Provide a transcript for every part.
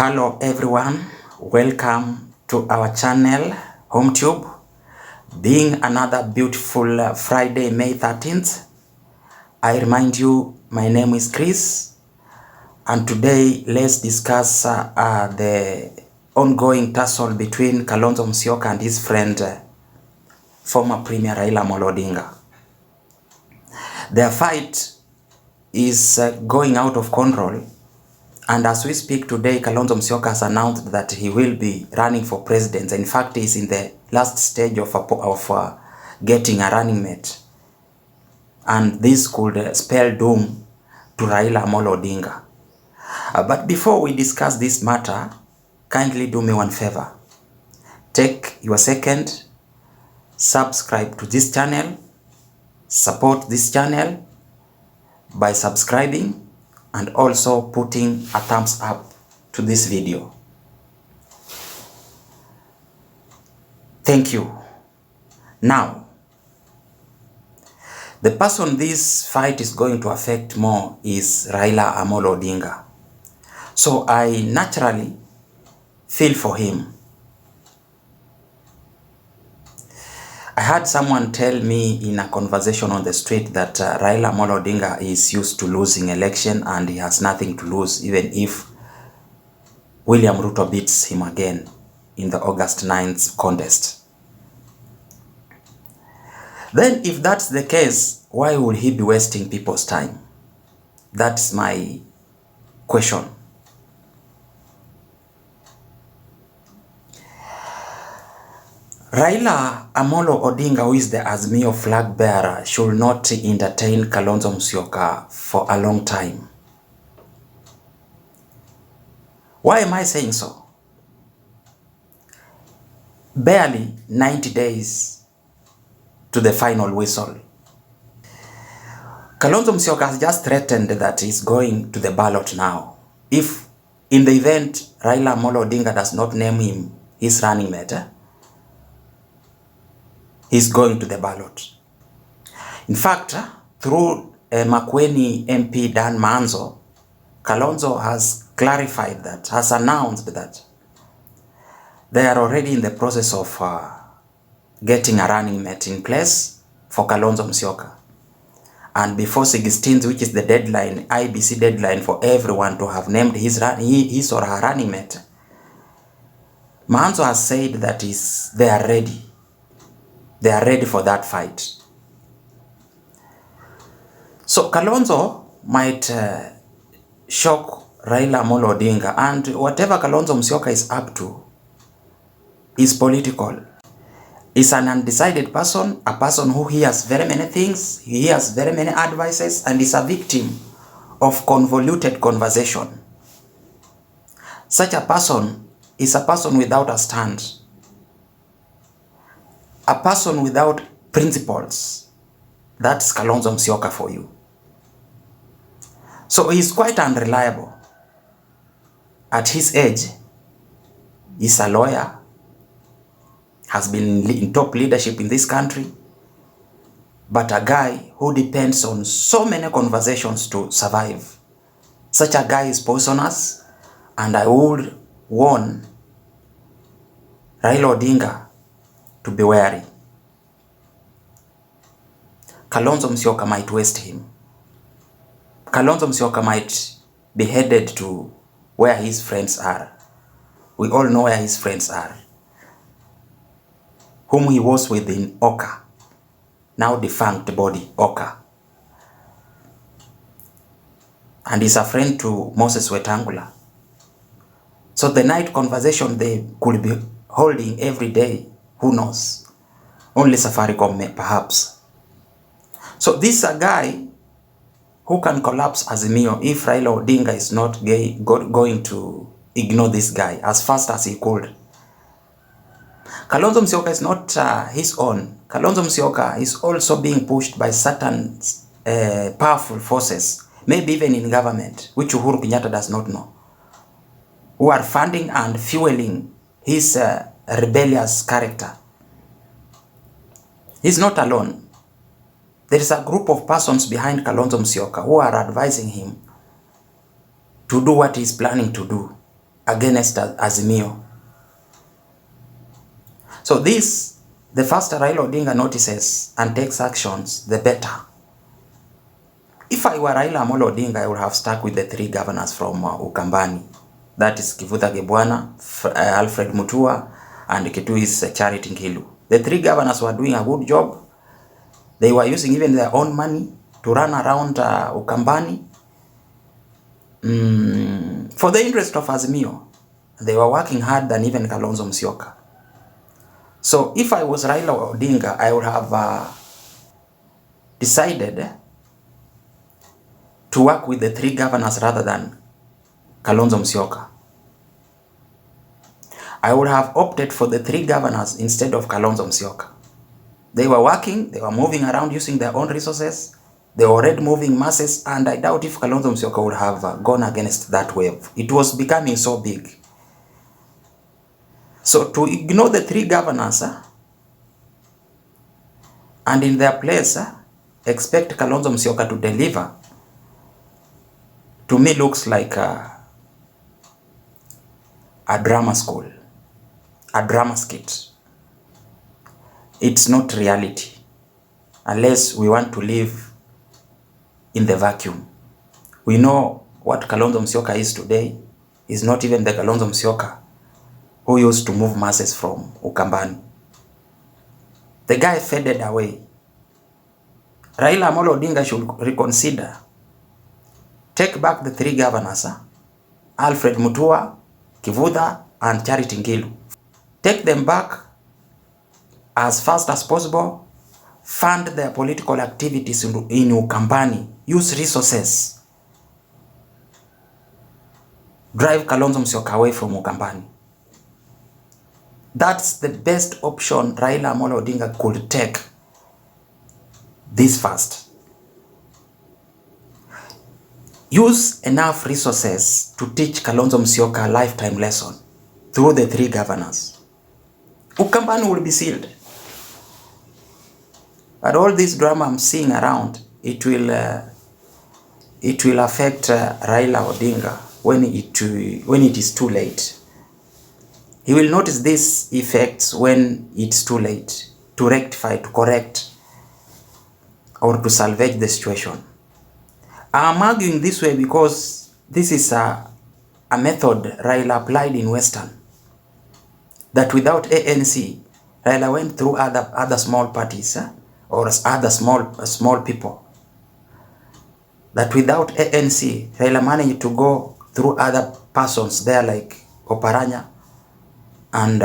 Hello everyone, welcome to our channel HomeTube. Being another beautiful Friday, May 13th, I remind you my name is Chris, and today let's discuss the ongoing tussle between Kalonzo Musyoka and his friend former Premier Raila Amolo Odinga. Their fight is going out of control. And as we speak today, Kalonzo Musyoka has announced that he will be running for president. In fact, he's in the last stage of getting a running mate. And this could spell doom to Raila Amolo Odinga. But before we discuss this matter, kindly do me one favor. Take your second, subscribe to this channel, support this channel by subscribing and also putting a thumbs up to this video. Thank you. Now, the person this fight is going to affect more is Raila Amolo Odinga. So I naturally feel for him. I had someone tell me in a conversation on the street that Raila Amolo Odinga is used to losing election and he has nothing to lose even if William Ruto beats him again in the August 9th contest. Then if that's the case, why would he be wasting people's time? That's my question. Raila Amolo Odinga, who is the Azimio flag bearer, should not entertain Kalonzo Musyoka for a long time. Why am I saying so? Barely 90 days to the final whistle. Kalonzo Musyoka has just threatened that he's going to the ballot now. If in the event Raila Amolo Odinga does not name him his running mate, he's going to the ballot. In fact, through Makueni MP Dan Manzo, Kalonzo has clarified that, has announced that they are already in the process of getting a running mate in place for Kalonzo Musyoka. And before 16th, which is the deadline, IBC deadline for everyone to have named his or her running mate, Manzo has said that they are ready. They are ready for that fight. So Kalonzo might shock Raila Amolo Odinga, and whatever Kalonzo Musyoka is up to is political. He's an undecided person, a person who hears very many things, he hears very many advices, and is a victim of convoluted conversation. Such a person is a person without a stand. A person without principles. That's Kalonzo Musyoka for you. So he's quite unreliable. At his age, he's a lawyer, has been in top leadership in this country, but a guy who depends on so many conversations to survive. Such a guy is poisonous, and I would warn Raila Odinga to be wary. Kalonzo Musyoka might waste him. Kalonzo Musyoka might be headed to where his friends are. We all know where his friends are. Whom he was with in Oka, now defunct body, Oka. And he's a friend to Moses Wetangula. So the night conversation they could be holding every day, who knows? Only Safaricom perhaps. So this is a guy who can collapse Azimio if Raila Odinga is not going to ignore this guy as fast as he could. Kalonzo Musyoka is not his own. Kalonzo Musyoka is also being pushed by certain powerful forces, maybe even in government, which Uhuru Kenyatta does not know, who are funding and fueling his rebellious character. He's not alone. There is a group of persons behind Kalonzo Musyoka who are advising him to do what he's planning to do. against Azimio. So this, the faster Raila Odinga notices and takes actions, the better. If I were Raila Amolo Odinga, I would have stuck with the 3 governors from Ukambani. That is Kivutha Gebwana, Alfred Mutua, and Kitui's Charity Ngilu. The 3 governors were doing a good job. They were using even their own money to run around Ukambani for the interest of Azimio. They were working hard than even Kalonzo Musyoka. So if I was Raila Odinga, I would have decided to work with the 3 governors rather than Kalonzo Musyoka. I would have opted for the 3 governors instead of Kalonzo Musyoka. They were working, they were moving around using their own resources, they were already moving masses, and I doubt if Kalonzo Musyoka would have gone against that wave. It was becoming so big. So to ignore the 3 governors and in their place expect Kalonzo Musyoka to deliver, to me looks like a drama school, a drama skit. It's not reality, unless we want to live in the vacuum. We know what Kalonzo Musyoka is today is not even the Kalonzo Musyoka who used to move masses from Ukambani. The guy faded away. Raila Amolo Odinga should reconsider. Take back the 3 governors, Alfred Mutua, Kivutha, and Charity Ngilu. Take them back as fast as possible. Fund their political activities in Ukambani. Use resources. Drive Kalonzo Musyoka away from Ukambani. That's the best option Raila Amolo Odinga could take this fast. Use enough resources to teach Kalonzo Musyoka a lifetime lesson through the 3 governors. Ukambani will be sealed. But all this drama I'm seeing around, it will affect Raila Odinga when it is too late. He will notice these effects when it's too late to rectify, to correct, or to salvage the situation. I'm arguing this way because this is a method Raila applied in Western. That without ANC, Raila went through other small parties or other small people. That without ANC, Raila managed to go through other persons there like Oparanya, and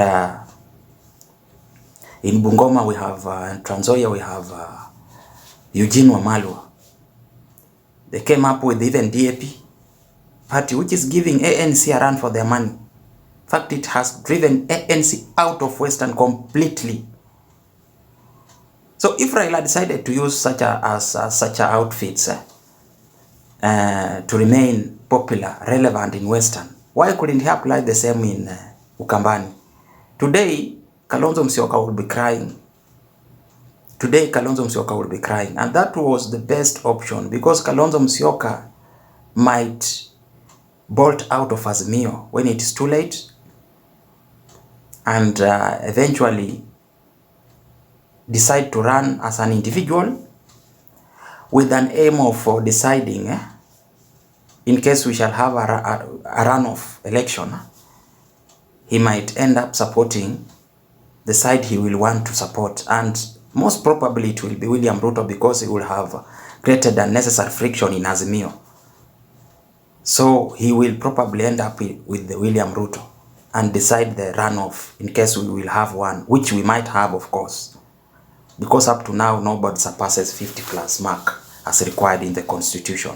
in Bungoma we have, in Trans Nzoia we have Eugene Wamalwa. They came up with even DAP party, which is giving ANC a run for their money. In fact, it has driven ANC out of Western completely. So if Raila decided to use such outfits to remain popular, relevant in Western, why couldn't he apply the same in Ukambani? Today, Kalonzo Musyoka will be crying. Today, Kalonzo Musyoka will be crying. And that was the best option, because Kalonzo Musyoka might bolt out of Azimio when it is too late, and eventually decide to run as an individual with an aim of deciding, in case we shall have a runoff election, he might end up supporting the side he will want to support, and most probably it will be William Ruto, because he will have created unnecessary friction in Azimio. So he will probably end up with the William Ruto and decide the runoff, in case we will have one, which we might have, of course, because up to now nobody surpasses 50+ mark as required in the constitution.